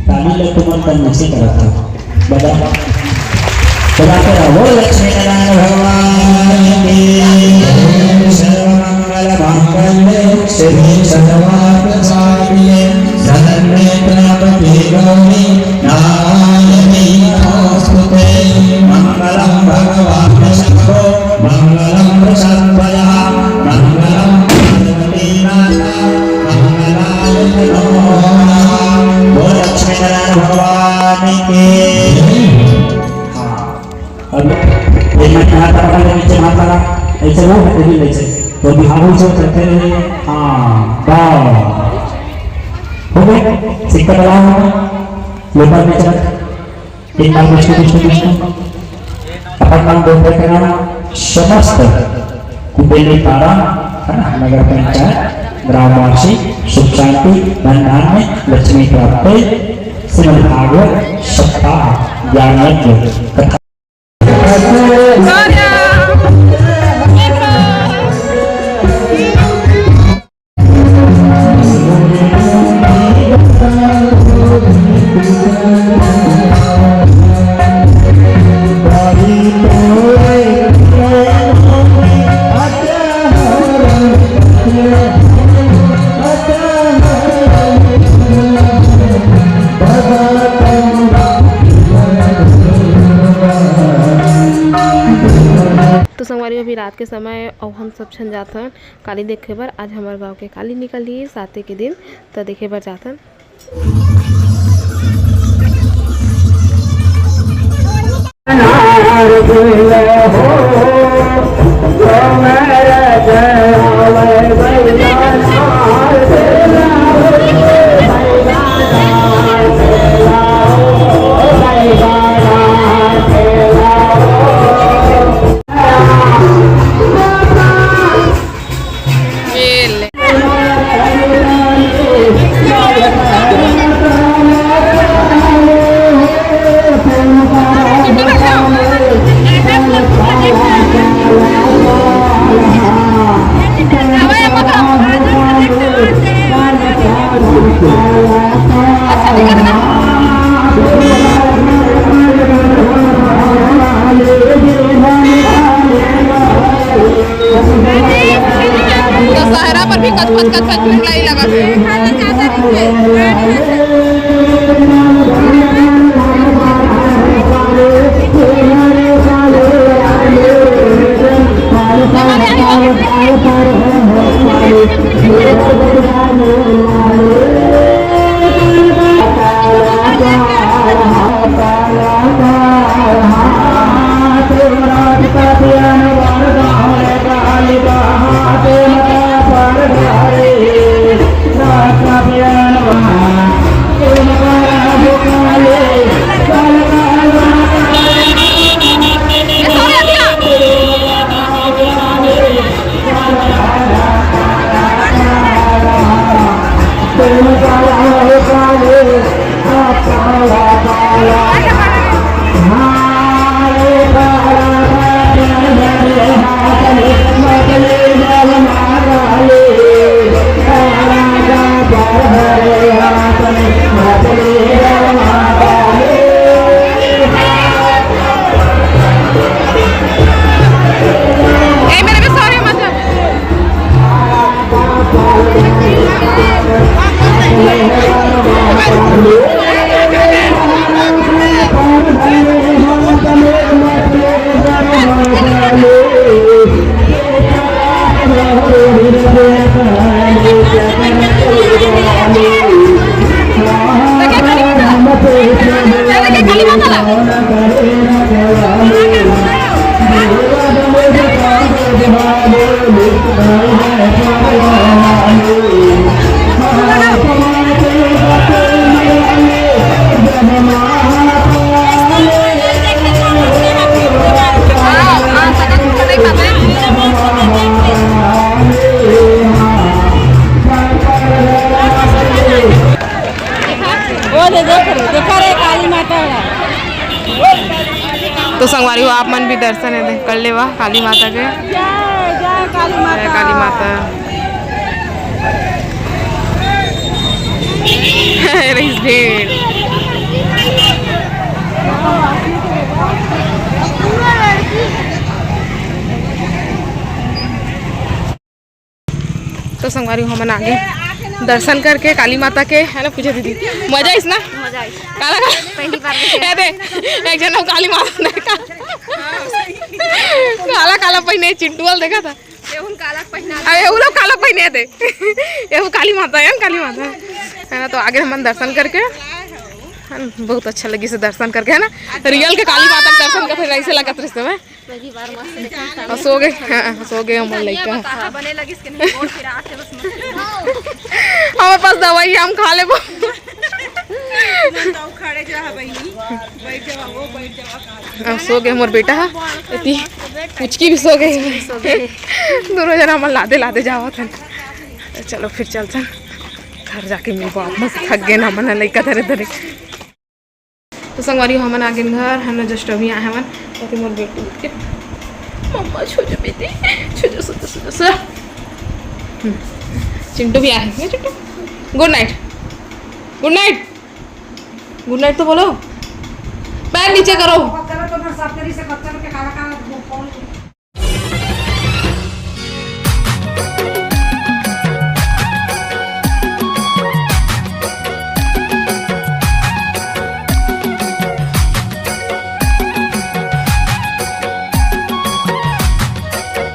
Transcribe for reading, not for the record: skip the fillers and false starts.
ताली लगतो पण नसे करत बघा बघा करा वो लक्ष्मी नारायण भगवान की सर्वमंगल मांगल्ये शिवे सर्वार्थ साधिके शरण्ये त्र्यंबके गौरी नारायणी नमोस्तुते मंगलम भगवान् शंभो मंगलम वृषभया मंगलम पार्वती माता मंगलाय नमो वो लक्ष्मी नारायण भगवान की हाथ रखा नीचे माता ऐसे वो है दिल ऐसे तो बिहार से करते रहे हाँ बाव हो गए सिक्का डला होगा लोटा में चला एक बार विष्णु अपन नाम बोलते करना समस्त कुबेली पारा नगर पंचायत ग्रामवासी सुख शांति धन धान में लक्ष्मी प्राप्त श्रीमद् भागवत सप्ताह ज्ञान यज्ञ कथा तो संगवारी अभी रात के समय और हम सब छन जाथन काली देखे बर। आज हमारे गांव के काली निकल ली साते के दिन तो देखे बर जाथन। दशहरा पर भी कच भीड़ लगा तो संगवारी हो आप मन भी दर्शन है कर ले वाह काली माता के। जय काली माता। जय काली माता। भीड़। तो संगवारी हम आगे दर्शन करके काली माता के है ना पूछे दीदी मजा आइस ना काला पहली बार ए दे एक जन काली माता ने काला काला पहने चिंटूअल देखा था एहुन काला पहना अरे वो लोग काला पहने थे ये वो काली माता है काली माता है ना। तो आगे हम दर्शन करके है ना, बहुत अच्छा लगी से दर्शन करके है ना रियल के काली माता के दर्शन का फिर ऐसे लगा रिश्ते में पहली बार मस्त और सो गए हम लड़का कहां बने लगी इसके नहीं और फिर आके बस मस्त हमारे पास दवाई हम खा ले खड़े जा बहनी बैठ जा वो बैठ जा अब सो गए हमारे बेटा इतनी पुचकी भी सो गई दोनों जना हम लादे लादे जावा था। चलो फिर चलते घर जाके मिल मस्त थक गए ना मन लड़का धरे धरे। तो संगवारी हमन आगे घर हम जस्ट अभी आए हमन तो मोर बेटी उठ के मम्मा छो जो बेटी छो जो सो चिंटू भी आए हैं Chintu good night good night good night तो बोलो पैर नीचे करो।